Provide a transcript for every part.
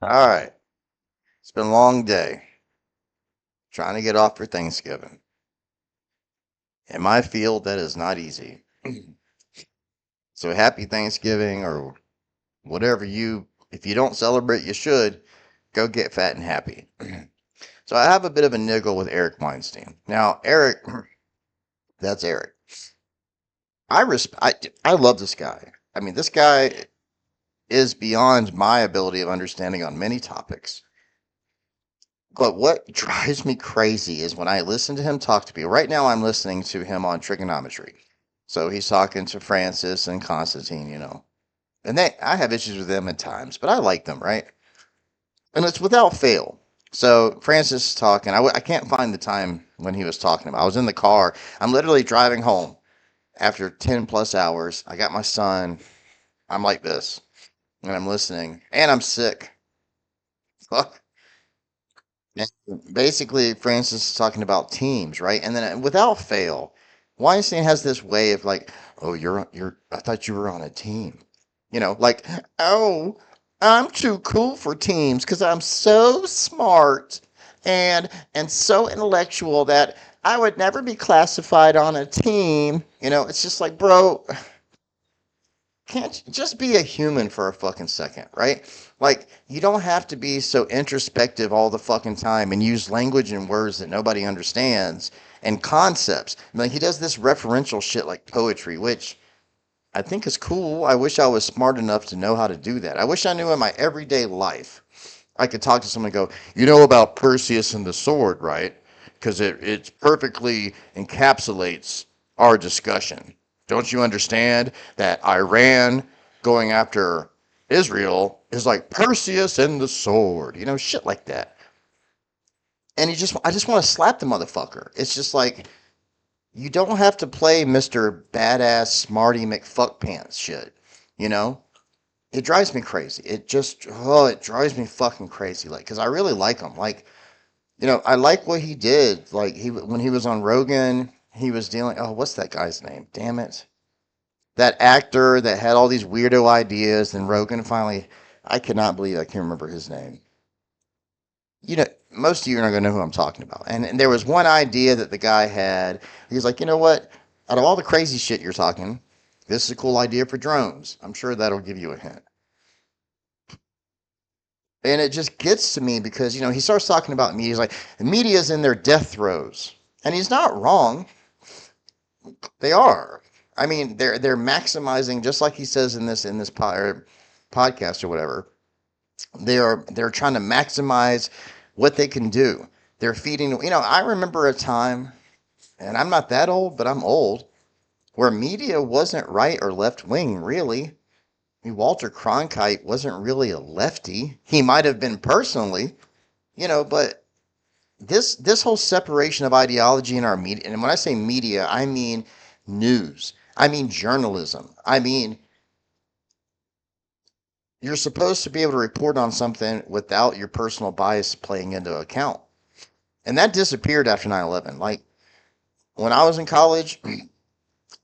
All right. It's been a long day trying to get off for Thanksgiving. In my field, that is not easy. So happy Thanksgiving or whatever if you don't celebrate, you should go get fat and happy. So I have a bit of a niggle with Eric Weinstein. Now, Eric, that's Eric. I love this guy. I mean, this guy is beyond my ability of understanding on many topics. But what drives me crazy is when I listen to him talk to people. Right now, I'm listening to him on trigonometry. So he's talking to Francis and Constantine. And I have issues with them at times, but I like them, right? And it's without fail. So Francis is talking. I can't find the time when he was talking about. I was in the car. I'm literally driving home after 10 plus hours. I got my son. I'm like this, and I'm listening, and I'm sick. Fuck. And basically, Francis is talking about teams, right? And then without fail, Weinstein has this way of like, oh, I thought you were on a team. Like, oh, I'm too cool for teams because I'm so smart and so intellectual that I would never be classified on a team. It's just like, bro, can't just be a human for a fucking second, right? Like, you don't have to be so introspective all the fucking time and use language and words that nobody understands and concepts. Like, he does this referential shit like poetry, which I think is cool. I wish I was smart enough to know how to do that. I wish I knew in my everyday life I could talk to someone and go, you know about Perseus and the sword, right? Because it perfectly encapsulates our discussion. Don't you understand that Iran going after Israel is like Perseus and the sword? Shit like that. And I just want to slap the motherfucker. It's just like, you don't have to play Mr. Badass Smarty McFuckpants shit, you know? It drives me crazy. It drives me fucking crazy. Like, because I really like him. Like, I like what he did. Like, when he was on Rogan, he was dealing. Oh, what's that guy's name? Damn it. That actor that had all these weirdo ideas. And Rogan finally, I cannot believe I can't remember his name. Most of you are not going to know who I'm talking about. And there was one idea that the guy had. He was like, you know what? Out of all the crazy shit you're talking, this is a cool idea for drones. I'm sure that'll give you a hint. And it just gets to me because, he starts talking about media. He's like, the media's in their death throes. And he's not wrong. They are. I mean, they're maximizing, just like he says in this podcast or whatever. They're trying to maximize what they can do. They're feeding. I remember a time, and I'm not that old, but I'm old, where media wasn't right or left wing, really. I mean, Walter Cronkite wasn't really a lefty. He might have been personally, but this whole separation of ideology in our media, and when I say media, I mean news. I mean journalism. I mean, you're supposed to be able to report on something without your personal bias playing into account. And that disappeared after 9/11. Like, when I was in college,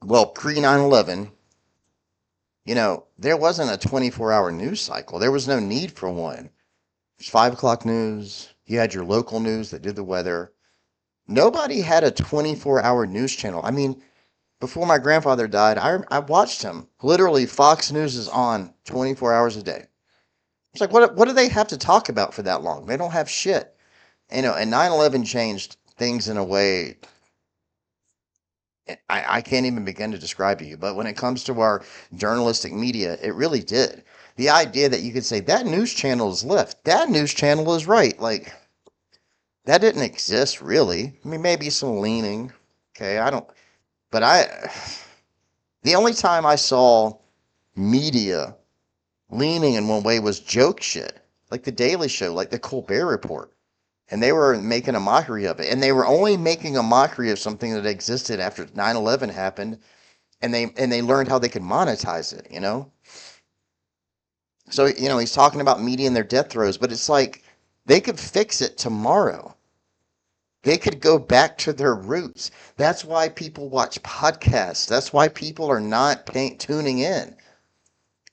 well, pre 9/11, there wasn't a 24-hour news cycle. There was no need for one. It was 5 o'clock news. You had your local news that did the weather. Nobody had a 24-hour news channel. I mean, before my grandfather died, I watched him. Literally, Fox News is on 24 hours a day. It's like, what do they have to talk about for that long? They don't have shit. And 9/11 changed things in a way I can't even begin to describe to you. But when it comes to our journalistic media, it really did. The idea that you could say that news channel is left, that news channel is right, like, that didn't exist really. I mean, maybe some leaning. Okay, I don't, but the only time I saw media leaning in one way was joke shit, like the Daily Show, like the Colbert Report. And they were making a mockery of it. And they were only making a mockery of something that existed after 9/11 happened, and they learned how they could monetize it. So, he's talking about media and their death throes, but it's like they could fix it tomorrow. They could go back to their roots. That's why people watch podcasts. That's why people are not tuning in.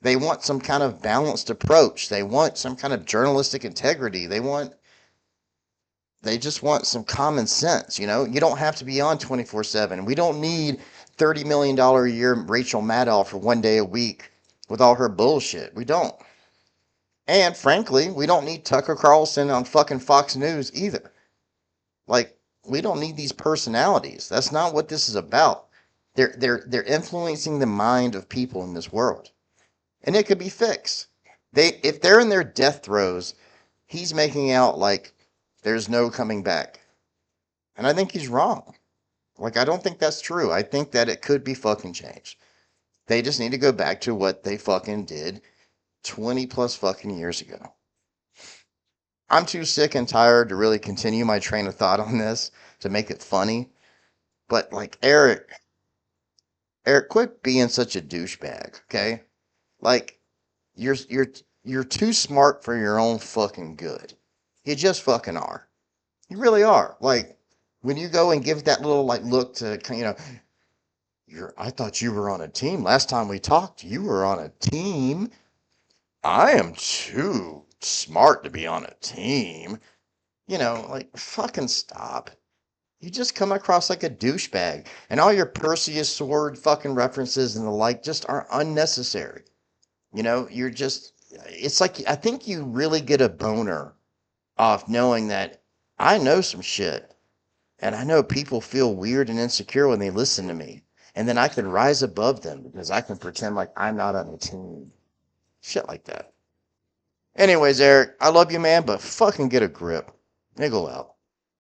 They want some kind of balanced approach. They want some kind of journalistic integrity. They just want some common sense, you know? You don't have to be on 24/7. We don't need $30 million a year Rachel Maddow for 1 day a week with all her bullshit. We don't. And frankly, we don't need Tucker Carlson on fucking Fox News either. Like, we don't need these personalities. That's not what this is about. They're influencing the mind of people in this world. And it could be fixed. If they're in their death throes, he's making out like there's no coming back. And I think he's wrong. Like, I don't think that's true. I think that it could be fucking changed. They just need to go back to what they fucking did 20 plus fucking years ago. I'm too sick and tired to really continue my train of thought on this to make it funny. But like Eric, quit being such a douchebag, okay? Like you're you're you're too smart for your own fucking good. You just fucking are. You really are. Like when you go and give that little like look to I thought you were on a team. Last time we talked, you were on a team. I am too smart to be on a team. Like fucking stop. You just come across like a douchebag, and all your Perseus sword fucking references and the like just are unnecessary. You're just, it's like, I think you really get a boner off knowing that I know some shit, and I know people feel weird and insecure when they listen to me, and then I can rise above them because I can pretend like I'm not on the team. Shit like that. Anyways, Eric, I love you, man, but fucking get a grip. Niggle out.